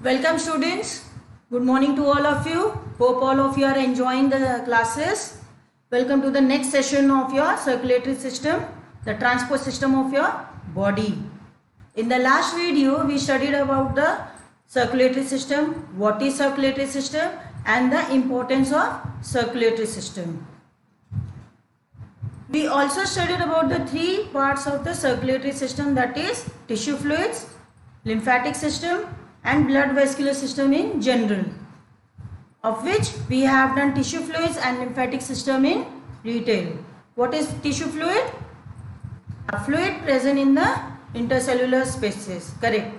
Welcome students. Good morning to all of you. Hope all of you are enjoying the classes. Welcome to the next session of your circulatory system, the transport system of your body. In the last video, we studied about the circulatory system, what is circulatory system and the importance of circulatory system. We also studied about the three parts of the circulatory system, that is tissue fluids, lymphatic system and blood vascular system in general, of which we have done tissue fluids and lymphatic system in detail. What is tissue fluid? A fluid present in the intercellular spaces. Correct.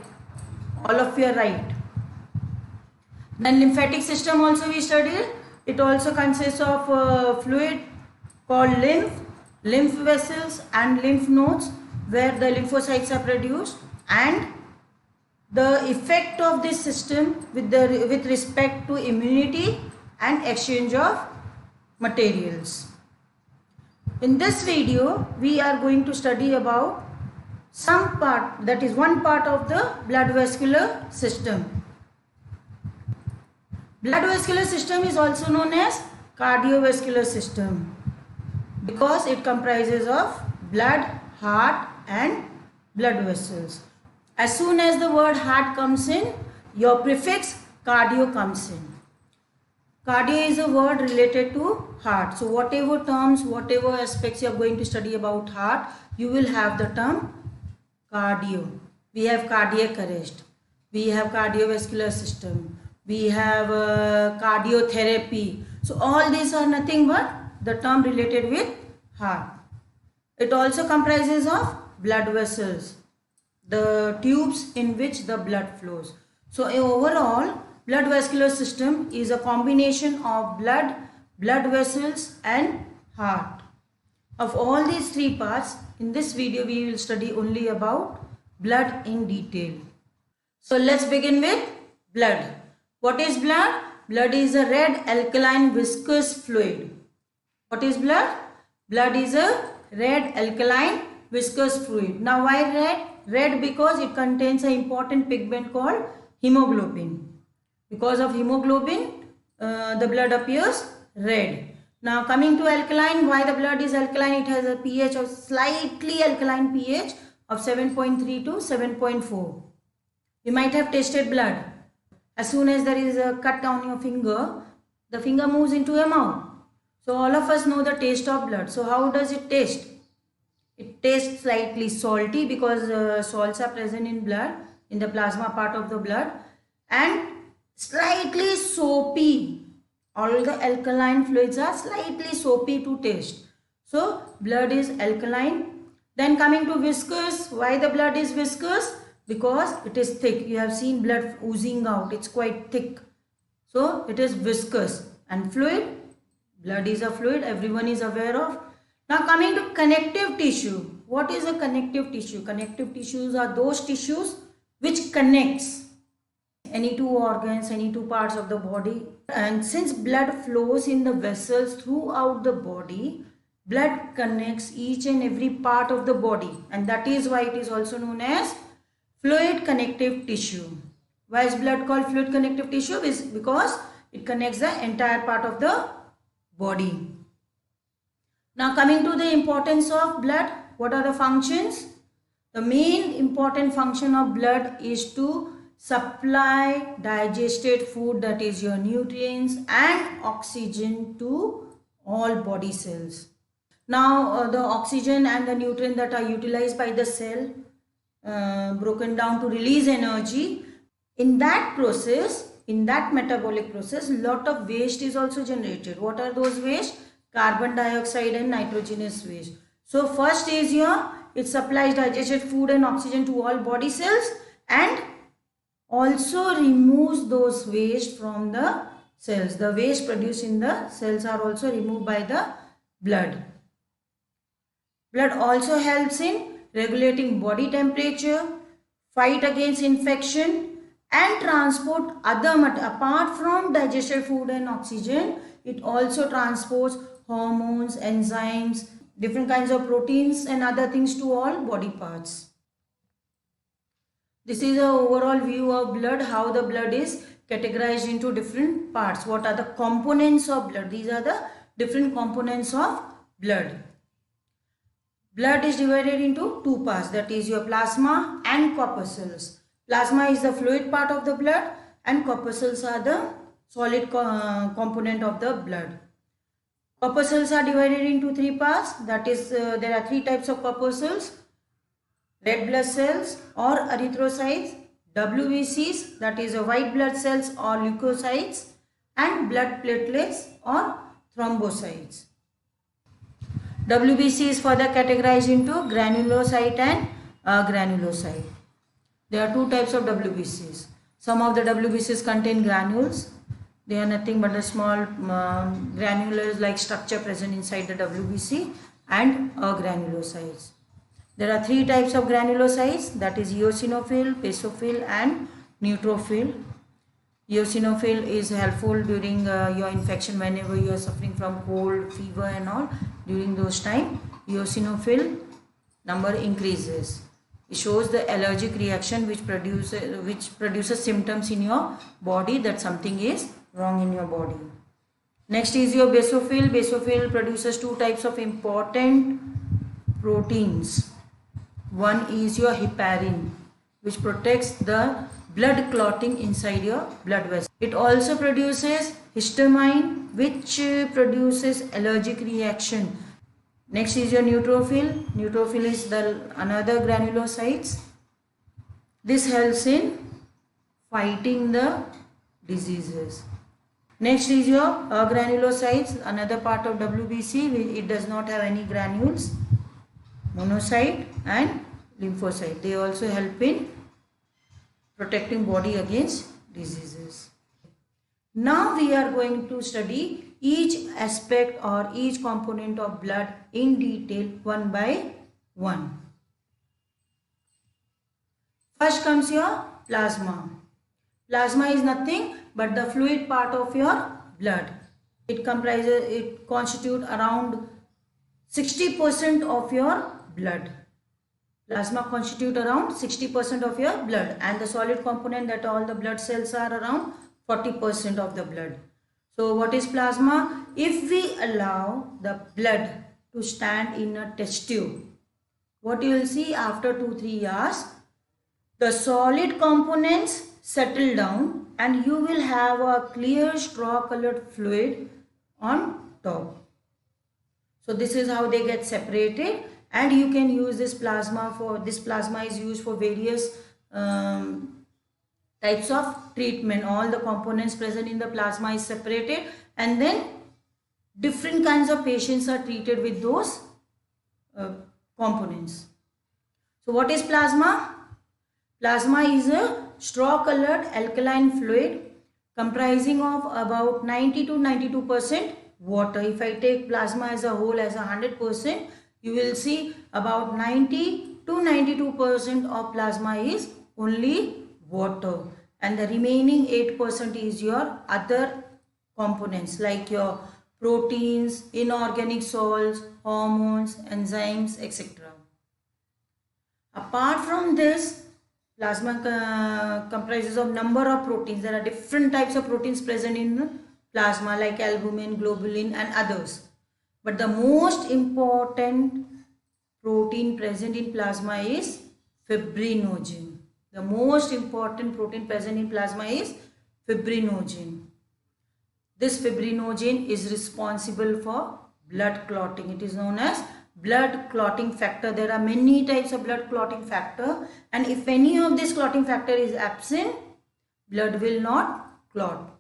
All of you are right. Then lymphatic system also we studied. It also consists of fluid called lymph vessels and lymph nodes, where the lymphocytes are produced, and the effect of this system with respect to immunity and exchange of materials. In this video, we are going to study about some part, that is one part of the blood vascular system. Blood vascular system is also known as cardiovascular system because it comprises of blood, heart and blood vessels. As soon as the word heart comes in, your prefix cardio comes in. Cardio is a word related to heart. So whatever terms, whatever aspects you are going to study about heart, you will have the term cardio. We have cardiac arrest. We have cardiovascular system. We have cardiotherapy. So all these are nothing but the term related with heart. It also comprises of blood vessels, the tubes in which the blood flows. So overall, blood vascular system is a combination of blood vessels and heart. Of all these three parts, in this video we will study only about blood in detail. So let's begin with blood. What is blood? Blood is a red alkaline viscous fluid. What is blood? Blood is a red alkaline viscous fluid. Now why red? Red because it contains an important pigment called hemoglobin. Because of hemoglobin, the blood appears red. Now coming to alkaline, why the blood is alkaline? It has a pH of slightly alkaline pH of 7.3 to 7.4. You might have tasted blood. As soon as there is a cut on your finger, the finger moves into your mouth. So all of us know the taste of blood. So how does it taste? It tastes slightly salty because salts are present in blood, in the plasma part of the blood, and slightly soapy. All the alkaline fluids are slightly soapy to taste. So blood is alkaline. Then coming to viscous, why the blood is viscous? Because it is thick. You have seen blood oozing out. It's quite thick. So it is viscous. And fluid, blood is a fluid, everyone is aware of. Now coming to connective tissue. What is a connective tissue? Connective tissues are those tissues which connects any two organs, any two parts of the body. And since blood flows in the vessels throughout the body, blood connects each and every part of the body. And that is why it is also known as fluid connective tissue. Why is blood called fluid connective tissue? Is because it connects the entire part of the body. Now coming to the importance of blood, what are the functions? The main important function of blood is to supply digested food, that is your nutrients and oxygen, to all body cells. Now the oxygen and the nutrient that are utilized by the cell, broken down to release energy, in that process, in that metabolic process, lot of waste is also generated. What are those waste? Carbon dioxide and nitrogenous waste. So first is it supplies digested food and oxygen to all body cells and also removes those waste from the cells. The waste produced in the cells are also removed by the blood. Blood also helps in regulating body temperature, fight against infection and transport other matter. Apart from digested food and oxygen, it also transports hormones, enzymes, different kinds of proteins and other things to all body parts. This is an overall view of blood, how the blood is categorized into different parts. What are the components of blood? These are the different components of blood. Blood is divided into two parts, that is your plasma and corpuscles. Plasma is the fluid part of the blood and corpuscles are the solid component of the blood. Corpuscles are divided into three parts, that is there are three types of corpuscles: red blood cells or erythrocytes, WBCs, that is white blood cells or leukocytes, and blood platelets or thrombocytes. WBC is further categorized into granulocyte and agranulocyte. There are two types of WBCs. Some of the WBCs contain granules. They are nothing but a small granular-like structure present inside the WBC, and agranulocytes. There are three types of granulocytes, that is eosinophil, basophil and neutrophil. Eosinophil is helpful during your infection whenever you are suffering from cold, fever and all. During those time, eosinophil number increases. It shows the allergic reaction which produces symptoms in your body that something is wrong in your body. Next is your basophil. Basophil produces two types of important proteins. One is your heparin, which protects the blood clotting inside your blood vessel. It also produces histamine, which produces allergic reaction. Next is your neutrophil. Neutrophil is another granulocytes. This helps in fighting the diseases. Next is your agranulocytes, another part of WBC. It does not have any granules. Monocyte and lymphocyte. They also help in protecting body against diseases. Now we are going to study each aspect or each component of blood in detail one by one. First comes your plasma. Plasma is nothing but the fluid part of your blood. It constitutes around 60% of your blood. Plasma constitute around 60% of your blood, and the solid component, that all the blood cells are around 40% of the blood. So what is plasma? If we allow the blood to stand in a test tube, what you will see after 2-3 hours, the solid components settle down and you will have a clear straw colored fluid on top. So this is how they get separated, and you can use this plasma is used for various types of treatment. All the components present in the plasma is separated, and then different kinds of patients are treated with those components. So what is plasma? Plasma is a straw colored alkaline fluid comprising of about 90 to 92% water. If I take plasma as a whole as 100%, you will see about 90 to 92% of plasma is only water, and the remaining 8% is your other components like your proteins, inorganic salts, hormones, enzymes, etc. Apart from this, plasma comprises of number of proteins. There are different types of proteins present in plasma like albumin, globulin and others. But the most important protein present in plasma is fibrinogen. The most important protein present in plasma is fibrinogen. This fibrinogen is responsible for blood clotting. It is known as blood clotting factor. There are many types of blood clotting factor, and if any of this clotting factor is absent, blood will not clot.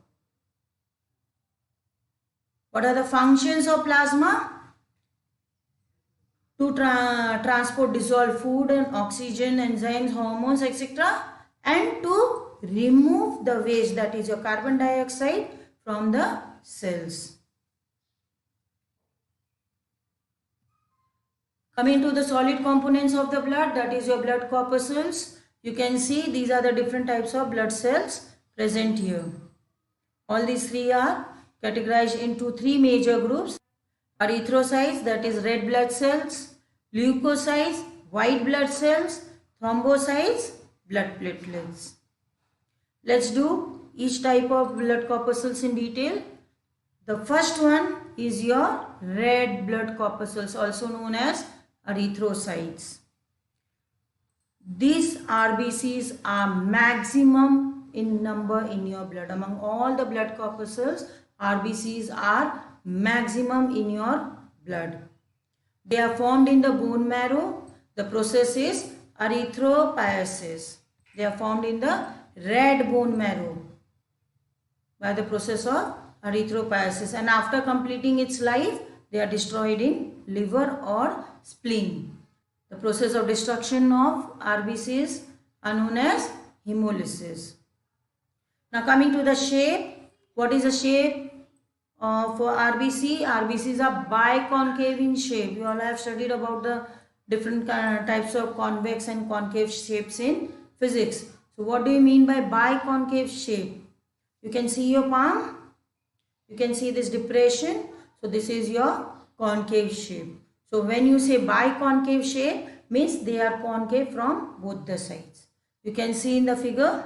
What are the functions of plasma? To transport dissolved food and oxygen, enzymes, hormones, etc. and to remove the waste, that is your carbon dioxide, from the cells. Coming to the solid components of the blood, that is your blood corpuscles. You can see these are the different types of blood cells present here. All these three are categorized into three major groups: erythrocytes, that is red blood cells; leukocytes, white blood cells; thrombocytes, blood platelets. Let's do each type of blood corpuscles in detail. The first one is your red blood corpuscles, also known as erythrocytes. These RBCs are maximum in number in your blood. Among all the blood corpuscles, RBCs are maximum in your blood. They are formed in the bone marrow. The process is erythropoiesis. They are formed in the red bone marrow by the process of erythropoiesis, and after completing its life, they are destroyed in liver or spleen. The process of destruction of RBCs are known as hemolysis. Now coming to the shape, what is the shape of RBC? RBCs are biconcave in shape. You all have studied about the different types of convex and concave shapes in physics. So what do you mean by biconcave shape? You can see your palm. You can see this depression. So this is your concave shape. So when you say biconcave shape, means they are concave from both the sides. You can see in the figure,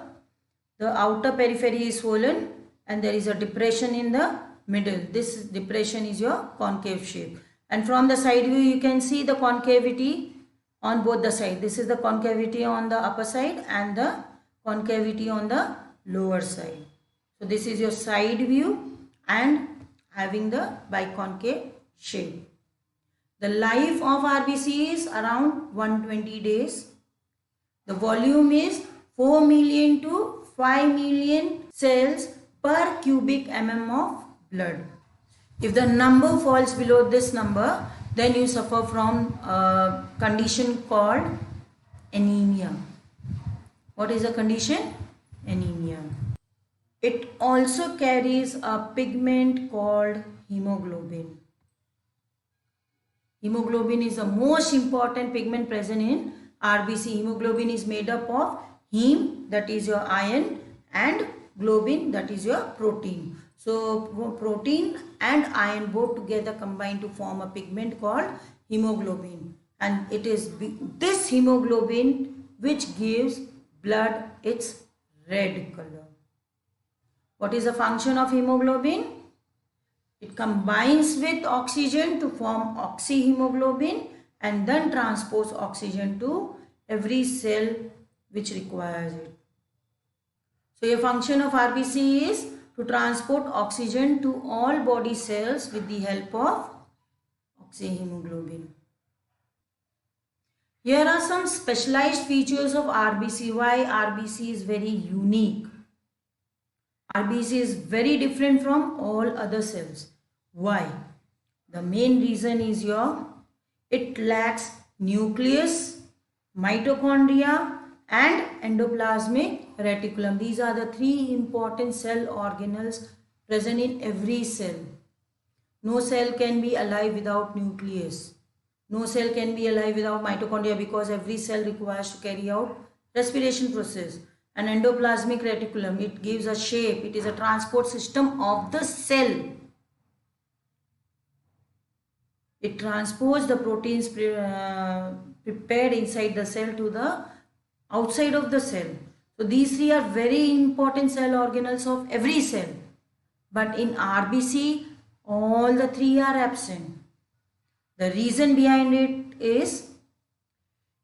the outer periphery is swollen and there is a depression in the middle. This depression is your concave shape. And from the side view, you can see the concavity on both the sides. This is the concavity on the upper side and the concavity on the lower side. So this is your side view and having the biconcave shape. The life of RBC is around 120 days. The volume is 4 million to 5 million cells per cubic mm of blood. If the number falls below this number, then you suffer from a condition called anemia. What is the condition? Anemia. It also carries a pigment called hemoglobin. Hemoglobin is the most important pigment present in RBC. Hemoglobin is made up of heme, that is your iron, and globin, that is your protein. So protein and iron both together combine to form a pigment called hemoglobin. And it is this hemoglobin which gives blood its red color. What is the function of hemoglobin? It combines with oxygen to form oxyhemoglobin and then transports oxygen to every cell which requires it. So your function of RBC is to transport oxygen to all body cells with the help of oxyhemoglobin. Here are some specialized features of RBC. Why RBC is very unique. RBC is very different from all other cells. Why? The main reason is it lacks nucleus, mitochondria and endoplasmic reticulum. These are the three important cell organelles present in every cell. No cell can be alive without nucleus. No cell can be alive without mitochondria because every cell requires to carry out respiration process. And endoplasmic reticulum, it gives a shape. It is a transport system of the cell. It transports the proteins prepared inside the cell to the outside of the cell. So these three are very important cell organelles of every cell. But in RBC, all the three are absent. The reason behind it is,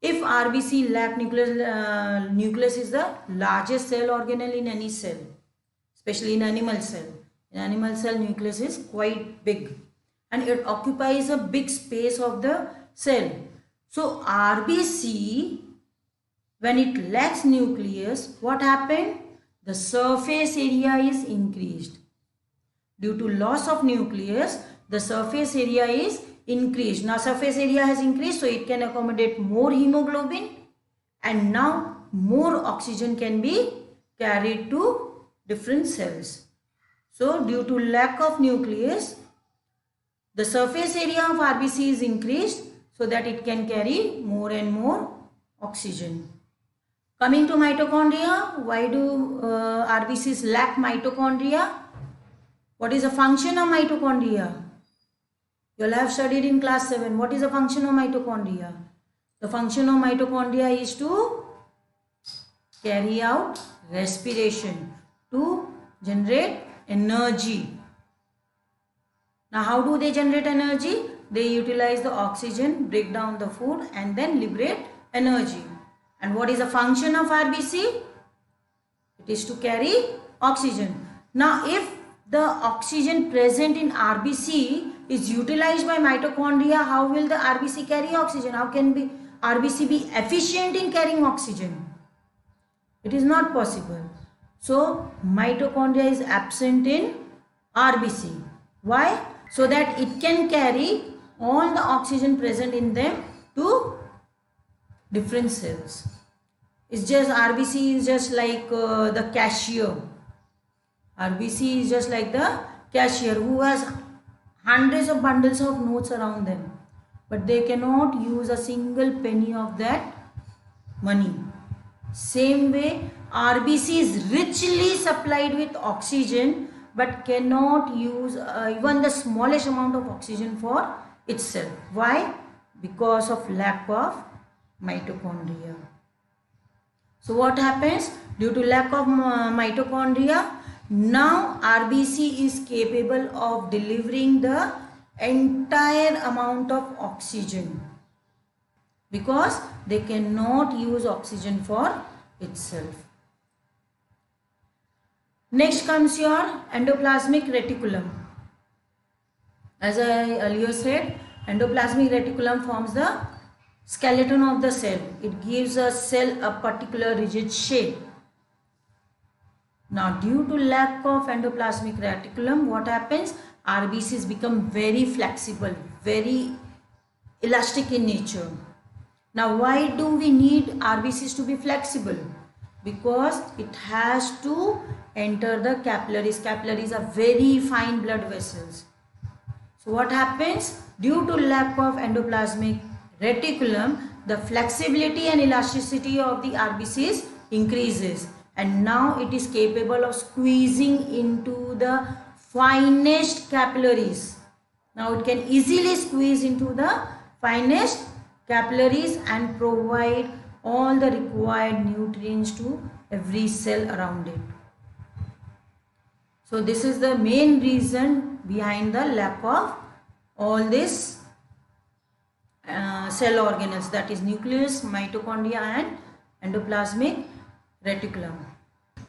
if RBC lack nucleus, nucleus is the largest cell organelle in any cell, especially in animal cell. In animal cell, nucleus is quite big and it occupies a big space of the cell. So RBC, when it lacks nucleus, what happened? The surface area is increased. Due to loss of nucleus, the surface area is increased. Now surface area has increased, so it can accommodate more hemoglobin and now more oxygen can be carried to different cells. So due to lack of nucleus, the surface area of RBC is increased so that it can carry more and more oxygen. Coming to mitochondria, why do RBCs lack mitochondria? What is the function of mitochondria? You all have studied in class 7. What is the function of mitochondria? The function of mitochondria is to carry out respiration to generate energy. Now how do they generate energy? They utilize the oxygen, break down the food and then liberate energy. And what is the function of RBC? It is to carry oxygen. Now if the oxygen present in RBC is utilized by mitochondria, how will the RBC carry oxygen? How can RBC be efficient in carrying oxygen? It is not possible. So mitochondria is absent in RBC. Why? So that it can carry all the oxygen present in them to different cells. It's just RBC is just like the cashier. RBC is just like the cashier who has hundreds of bundles of notes around them, but they cannot use a single penny of that money. Same way, RBC is richly supplied with oxygen but cannot use even the smallest amount of oxygen for itself. Why? Because of lack of mitochondria. So what happens? Due to lack of mitochondria, now RBC is capable of delivering the entire amount of oxygen because they cannot use oxygen for itself. Next comes your endoplasmic reticulum. As I earlier said, endoplasmic reticulum forms the skeleton of the cell. It gives a cell a particular rigid shape. Now due to lack of endoplasmic reticulum, what happens? RBCs become very flexible, very elastic in nature. Now why do we need RBCs to be flexible? Because it has to enter the capillaries. Capillaries are very fine blood vessels. So what happens? Due to lack of endoplasmic reticulum, the flexibility and elasticity of the RBCs increases, and now it is capable of squeezing into the finest capillaries. Now it can easily squeeze into the finest capillaries and provide all the required nutrients to every cell around it. So this is the main reason behind the lack of all these cell organelles, that is nucleus, mitochondria and endoplasmic reticulum.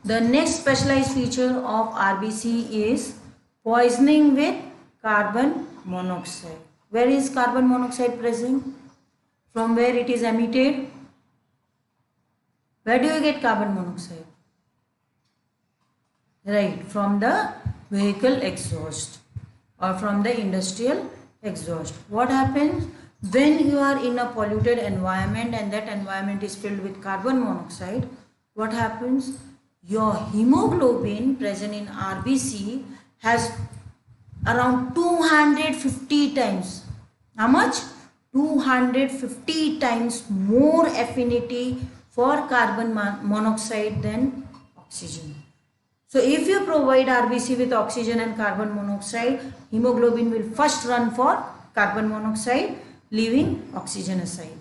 The next specialized feature of RBC is poisoning with carbon monoxide. Where is carbon monoxide present? From where it is emitted? Where do you get carbon monoxide? Right, from the vehicle exhaust or from the industrial exhaust. What happens when you are in a polluted environment and that environment is filled with carbon monoxide? What happens? Your hemoglobin present in RBC has around 250 times. How much? 250 times more affinity for carbon monoxide than oxygen. So if you provide RBC with oxygen and carbon monoxide, hemoglobin will first run for carbon monoxide, leaving oxygen aside.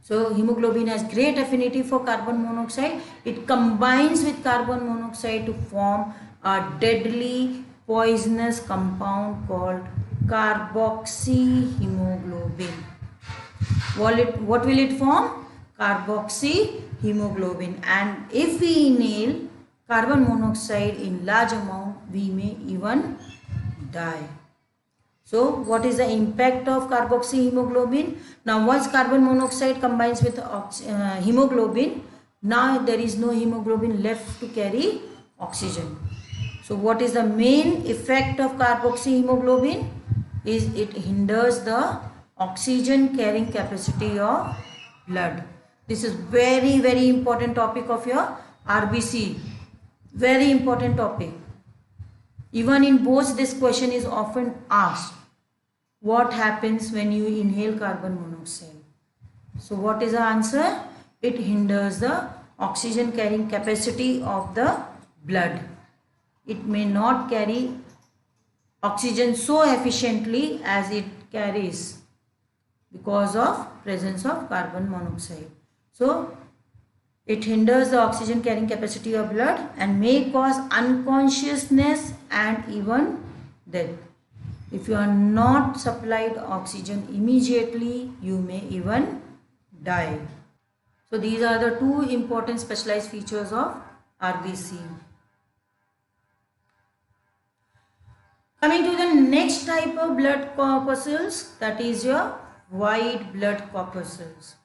So hemoglobin has great affinity for carbon monoxide. It combines with carbon monoxide to form a deadly poisonous compound called carboxyhemoglobin. What will it form? Carboxyhemoglobin. And if we inhale carbon monoxide in large amount, we may even die. So what is the impact of carboxyhemoglobin? Now once carbon monoxide combines with hemoglobin, now there is no hemoglobin left to carry oxygen. So what is the main effect of carboxyhemoglobin? Is it hinders the oxygen carrying capacity of blood. This is very, very important topic of your RBC. Very important topic. Even in both, this question is often asked. What happens when you inhale carbon monoxide? So what is the answer? It hinders the oxygen carrying capacity of the blood. It may not carry oxygen so efficiently as it carries because of presence of carbon monoxide. So It hinders the oxygen carrying capacity of blood and may cause unconsciousness and even death. If you are not supplied oxygen immediately, you may even die. So these are the two important specialized features of RBC. Coming to the next type of blood corpuscles, that is your white blood corpuscles.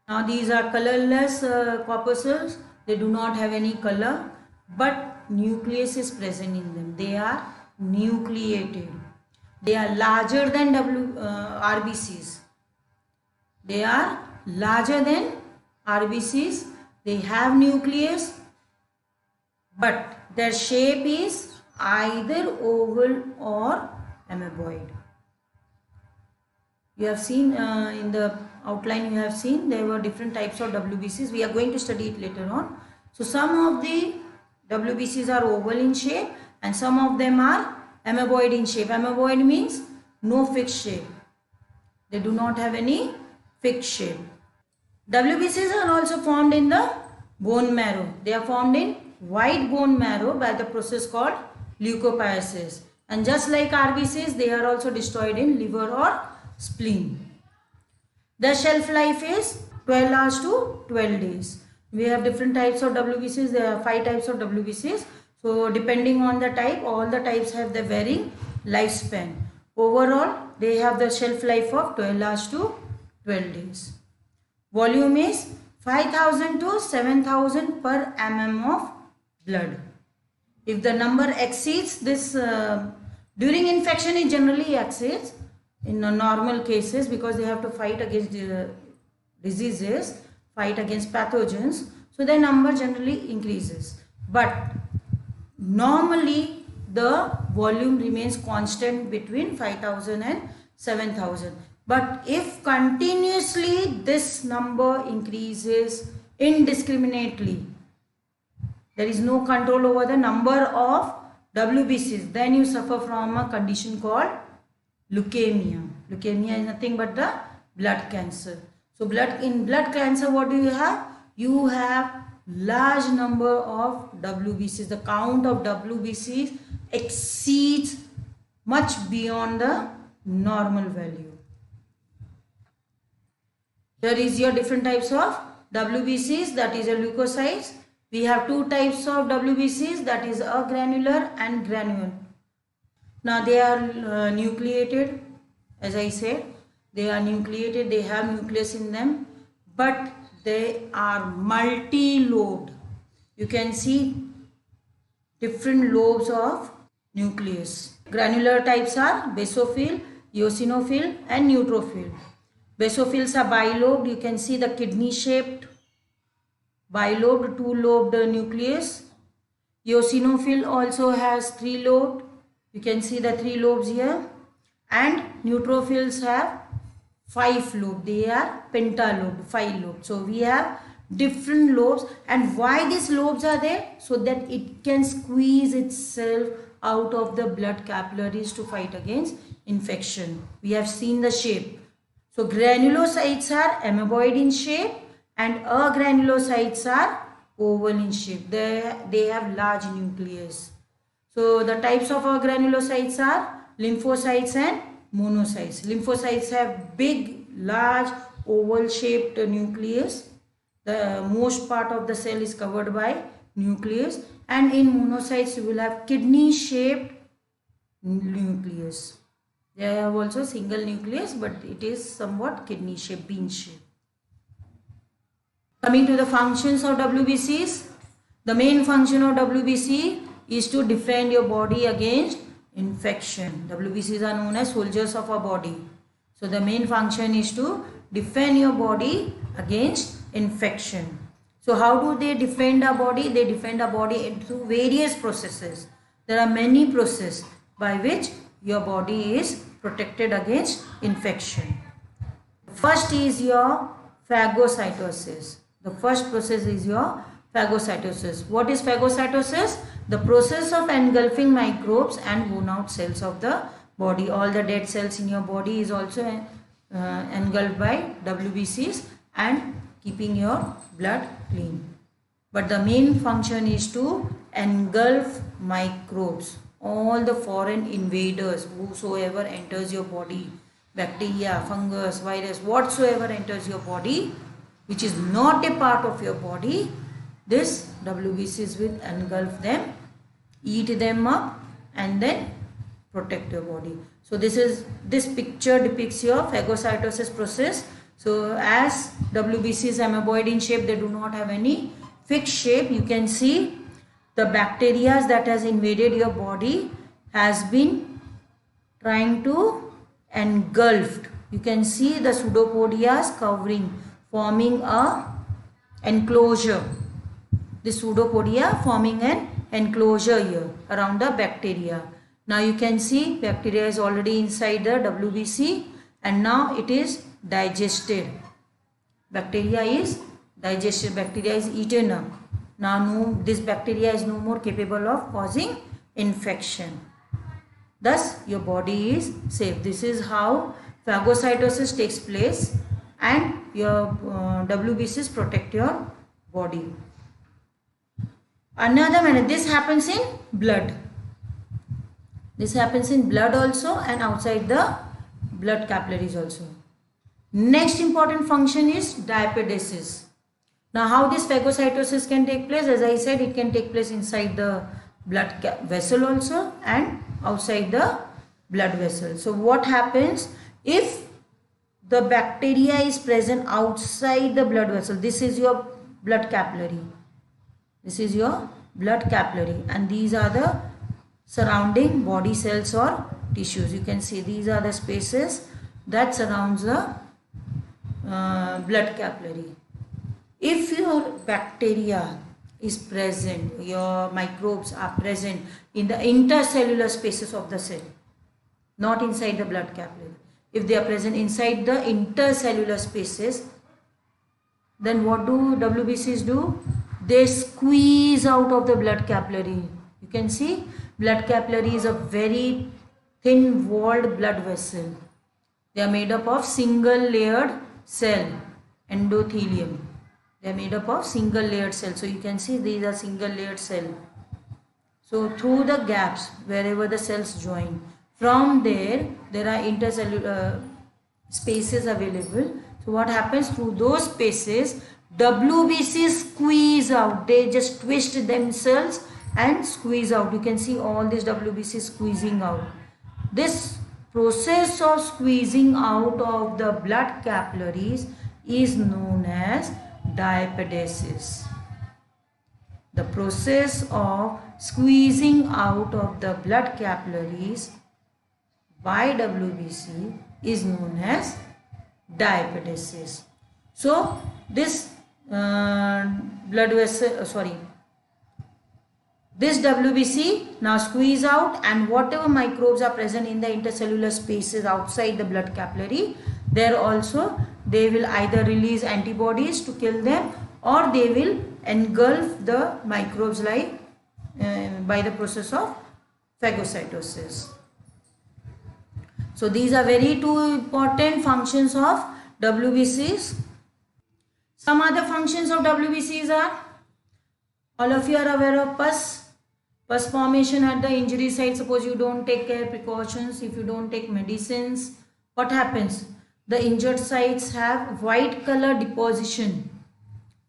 Now these are colorless corpuscles. They do not have any color, but nucleus is present in them. They are nucleated. They are larger than RBCs. They are larger than RBCs. They have nucleus, but their shape is either oval or amoeboid. You have seen in the outline, you have seen there were different types of WBCs. We are going to study it later on. So some of the WBCs are oval in shape and some of them are amoeboid in shape. Amoeboid means no fixed shape. They do not have any fixed shape. WBCs are also formed in the bone marrow. They are formed in white bone marrow by the process called leukopiosis. And just like RBCs, they are also destroyed in liver or spleen. The shelf life is 12 hours to 12 days. We have different types of WBCs. There are 5 types of WBCs. So depending on the type, all the types have the varying lifespan. Overall, they have the shelf life of 12 hours to 12 days. Volume is 5000 to 7000 per mm of blood. If the number exceeds this, during infection it generally exceeds in normal cases because they have to fight against the diseases, fight against pathogens. So their number generally increases. But normally the volume remains constant between 5000 and 7000. But if continuously this number increases indiscriminately, there is no control over the number of WBCs, then you suffer from a condition called leukemia. Leukemia is nothing but the blood cancer. So in blood cancer, what do you have? You have large number of WBCs. The count of WBCs exceeds much beyond the normal value. Here is your different types of WBCs, that is a leukocytes. We have 2 types of WBCs, that is agranular and granule. Now they are nucleated, as I said, they are nucleated, they have nucleus in them, but they are multi-lobed. You can see different lobes of nucleus. Granular types are basophil, eosinophil and neutrophil. Basophils are bilobed. You can see the kidney shaped bilobed 2-lobed nucleus. Eosinophil also has 3-lobed. You can see the 3 lobes here. And neutrophils have 5 lobes. They are pentalobed, 5 lobes. So we have different lobes. And why these lobes are there? So that it can squeeze itself out of the blood capillaries to fight against infection. We have seen the shape. So granulocytes are amoeboid in shape and agranulocytes are oval in shape. They have large nucleus. So the types of agranulocytes are lymphocytes and monocytes. Lymphocytes have big, large, oval shaped nucleus. The most part of the cell is covered by nucleus, and in monocytes you will have kidney shaped nucleus. They have also single nucleus, but it is somewhat kidney shaped, bean shaped. Coming to the functions of WBCs, the main function of WBC is to defend your body against infection. WBCs are known as soldiers of our body. So the main function is to defend your body against infection. So how do they defend our body? They defend our body through various processes. There are many processes by which your body is protected against infection. First is your phagocytosis. The first process is your phagocytosis. What is phagocytosis? The process of engulfing microbes and worn out cells of the body. All the dead cells in your body is also engulfed by WBCs and keeping your blood clean. But the main function is to engulf microbes, all the foreign invaders, whosoever enters your body, bacteria, fungus, virus, whatsoever enters your body, which is not a part of your body, this WBCs will engulf them, eat them up, and then protect your body. So this picture depicts your phagocytosis process. So as WBC is amoeboid in shape, they do not have any fixed shape. You can see the bacteria that has invaded your body has been trying to engulfed. You can see the pseudopodia covering, forming a enclosure. The pseudopodia forming an enclosure here around the bacteria. Now you can see bacteria is already inside the WBC and now it is digested. Bacteria is digested, bacteria is eaten up. Now this bacteria is no more capable of causing infection. Thus your body is safe. This is how phagocytosis takes place and your WBCs protect your body. Another manner, this happens in blood. This happens in blood also and outside the blood capillaries also. Next important function is diapedesis. Now how this phagocytosis can take place? As I said, it can take place inside the blood vessel also and outside the blood vessel. So what happens if the bacteria is present outside the blood vessel? This is your blood capillary. This is your blood capillary and these are the surrounding body cells or tissues. You can see these are the spaces that surrounds the blood capillary. If your bacteria is present, your microbes are present in the intercellular spaces of the cell, not inside the blood capillary. If they are present inside the intercellular spaces, then what do WBCs do? They squeeze out of the blood capillary. You can see blood capillary is a very thin walled blood vessel. They are made up of single layered cell, endothelium. They are made up of single layered cells. So you can see these are single layered cell. So through the gaps wherever the cells join, from there are intercellular spaces available. So what happens through those spaces? WBCs squeeze out. They just twist themselves and squeeze out. You can see all these WBCs squeezing out. This process of squeezing out of the blood capillaries is known as diapedesis. The process of squeezing out of the blood capillaries by WBC is known as diapedesis. So this this WBC now squeeze out and whatever microbes are present in the intercellular spaces outside the blood capillary, there also they will either release antibodies to kill them or they will engulf the microbes like by the process of phagocytosis. So these are very two important functions of WBCs. Some other functions of WBCs are, all of you are aware of pus. Pus formation at the injury site. Suppose you don't take care precautions, if you don't take medicines, what happens? The injured sites have white color deposition.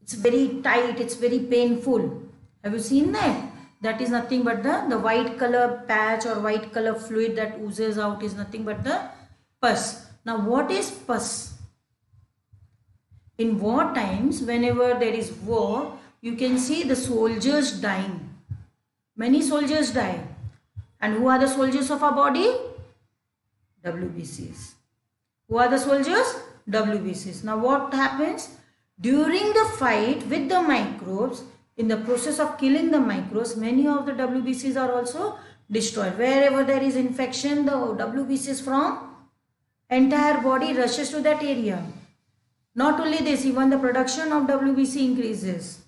It's very tight, it's very painful. Have you seen that? That is nothing but the white color patch or white color fluid that oozes out is nothing but the pus. Now what is pus? In war times, whenever there is war, you can see the soldiers dying. Many soldiers die. And who are the soldiers of our body? WBCs. Who are the soldiers? WBCs. Now what happens? During the fight with the microbes, in the process of killing the microbes, many of the WBCs are also destroyed. Wherever there is infection, the WBCs from entire body rushes to that area. Not only this, even the production of WBC increases.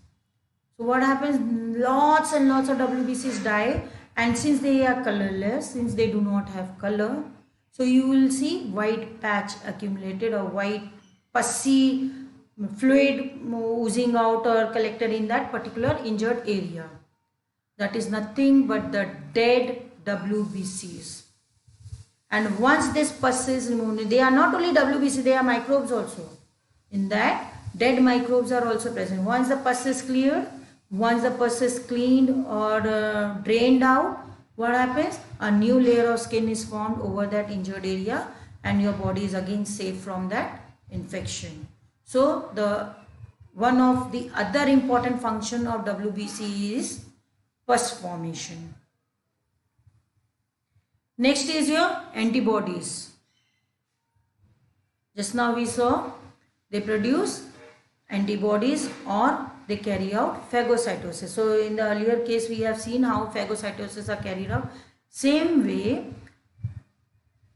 So what happens? Lots and lots of WBCs die, and since they are colorless, since they do not have color, so you will see white patch accumulated or white pussy fluid oozing out or collected in that particular injured area. That is nothing but the dead WBCs. And once this pus is removed, they are not only WBC, they are microbes also. In that, dead microbes are also present. Once the pus is cleared, once the pus is cleaned or drained out, what happens? A new layer of skin is formed over that injured area and your body is again safe from that infection. So, one of the other important function of WBC is pus formation. Next is your antibodies. Just now we saw they produce antibodies or they carry out phagocytosis. So in the earlier case we have seen how phagocytosis are carried out. Same way,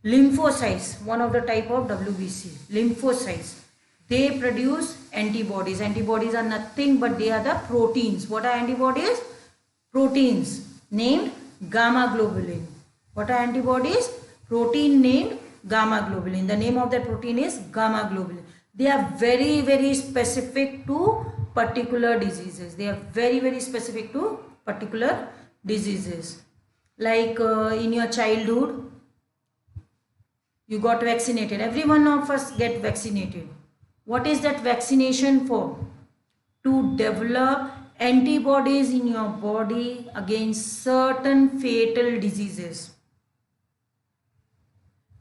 lymphocytes, one of the type of WBC, lymphocytes, they produce antibodies. Antibodies are nothing but they are the proteins. What are antibodies? Proteins named gamma globulin. What are antibodies? Protein named gamma globulin. The name of that protein is gamma globulin. They are very, very specific to particular diseases. They are very, very specific to particular diseases. Like in your childhood, you got vaccinated. Every one of us get vaccinated. What is that vaccination for? To develop antibodies in your body against certain fatal diseases.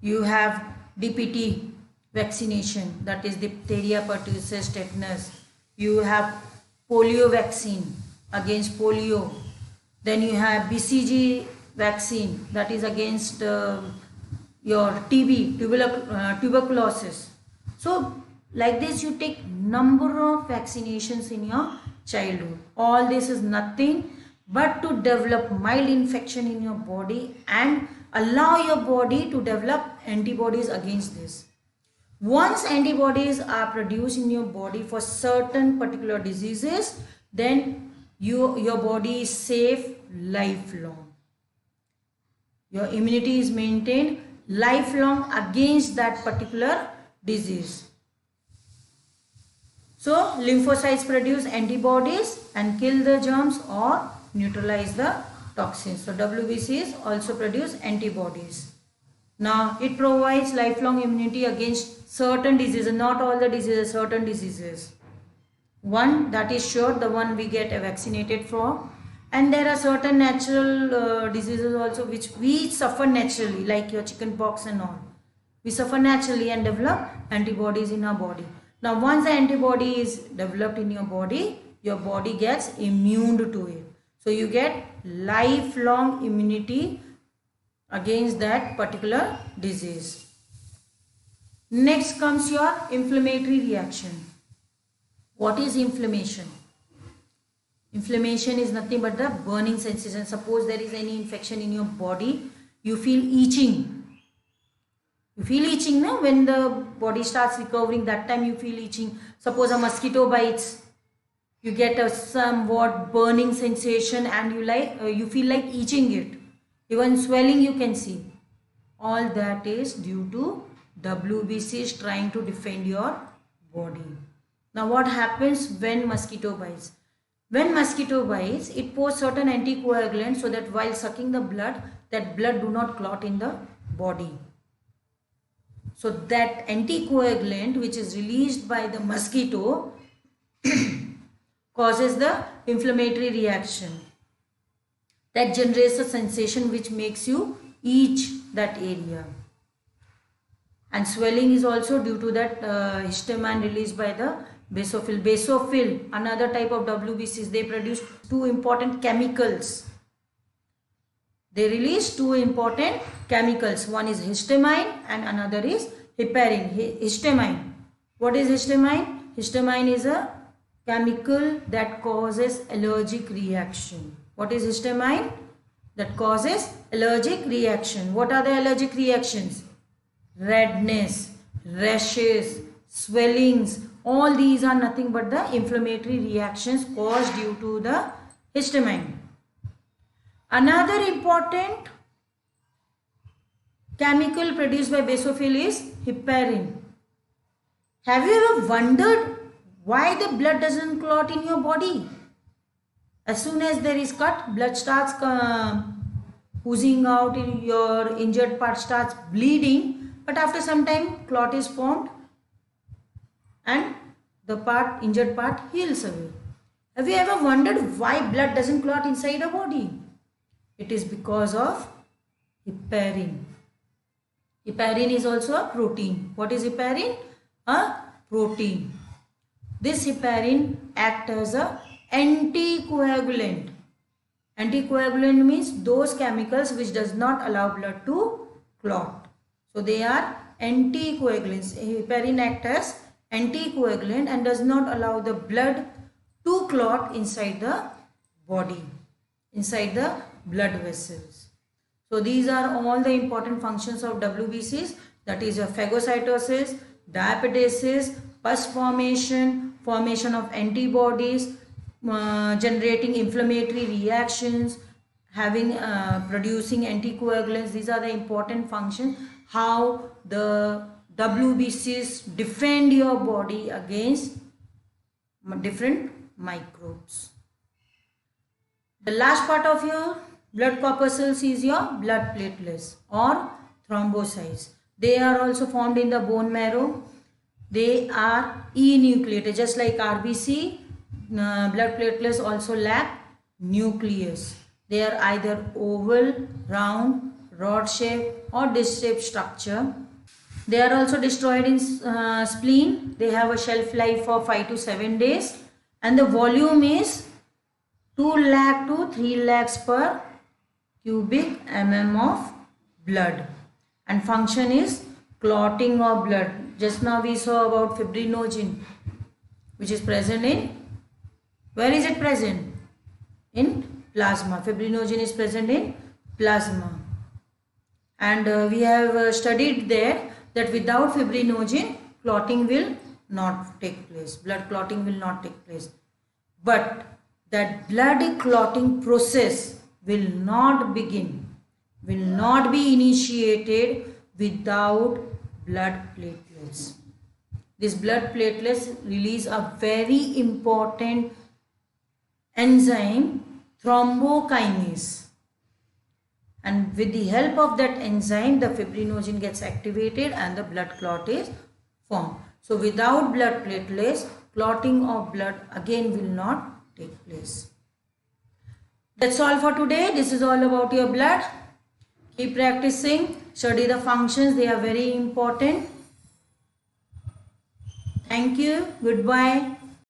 You have DPT vaccination, that is diphtheria, pertussis, tetanus. You have polio vaccine against polio. Then you have BCG vaccine, that is against your TB, tuberculosis. So like this you take number of vaccinations in your childhood. All this is nothing but to develop mild infection in your body and allow your body to develop antibodies against this. Once antibodies are produced in your body for certain particular diseases, then your body is safe lifelong. Your immunity is maintained lifelong against that particular disease. So lymphocytes produce antibodies and kill the germs or neutralize the toxins. So WBCs also produce antibodies. Now it provides lifelong immunity against certain diseases, not all the diseases, certain diseases. One that is sure, the one we get vaccinated for, and there are certain natural diseases also which we suffer naturally, like your chicken pox and all. We suffer naturally and develop antibodies in our body. Now once the antibody is developed in your body gets immune to it. So you get lifelong immunity against that particular disease. Next comes your inflammatory reaction. What is inflammation? Inflammation is nothing but the burning sensation. Suppose there is any infection in your body, you feel itching. You feel itching, no? When the body starts recovering, that time you feel itching. Suppose a mosquito bites, you get a somewhat burning sensation and you feel like itching it. Even swelling you can see. All that is due to WBCs trying to defend your body. Now what happens when mosquito bites? When mosquito bites, it pours certain anticoagulants so that while sucking the blood, that blood do not clot in the body. So that anticoagulant which is released by the mosquito causes the inflammatory reaction. That generates a sensation which makes you itch that area. And swelling is also due to that histamine released by the basophil. Basophil, another type of WBCs, they produce two important chemicals. They release two important chemicals. One is histamine and another is heparin. Histamine. What is histamine? Histamine is a chemical that causes allergic reaction. What is histamine? That causes allergic reaction. What are the allergic reactions? Redness, rashes, swellings. All these are nothing but the inflammatory reactions caused due to the histamine. Another important chemical produced by basophil is heparin. Have you ever wondered why the blood doesn't clot in your body? As soon as there is cut, blood starts oozing out, in your injured part starts bleeding, but after some time clot is formed and the injured part heals away. Have you ever wondered why blood doesn't clot inside a body? It is because of heparin. Heparin is also a protein. What is heparin? A protein. This heparin acts as a anticoagulant. Anticoagulant means those chemicals which does not allow blood to clot. So they are anticoagulants. Heparin acts as anticoagulant and does not allow the blood to clot inside the body, inside the blood vessels. So these are all the important functions of WBCs, that is your phagocytosis, diapetesis, pus formation, formation of antibodies, generating inflammatory reactions, having producing anticoagulants. These are the important functions, how the WBCs defend your body against different microbes. The last part of your blood corpuscles is your blood platelets or thrombocytes. They are also formed in the bone marrow. They are enucleated, just like RBC. Blood platelets also lack nucleus. They are either oval, round, rod shape or disc shaped structure. They are also destroyed in spleen. They have a shelf life of 5 to 7 days and the volume is 2 lakh to 3 lakhs per cubic mm of blood, and function is clotting of blood. Just now we saw about fibrinogen, which is present in, where is it present? In plasma. Fibrinogen is present in plasma, and we have studied there that without fibrinogen clotting will not take place, blood clotting will not take place. But that blood clotting process will not begin, will not be initiated without blood platelets. These blood platelets release a very important enzyme, thrombokinase, and with the help of that enzyme the fibrinogen gets activated and the blood clot is formed. So without blood platelets, clotting of blood again will not take place. That's all for today. This is all about your blood. Keep practicing, study the functions, they are very important. Thank you. Goodbye.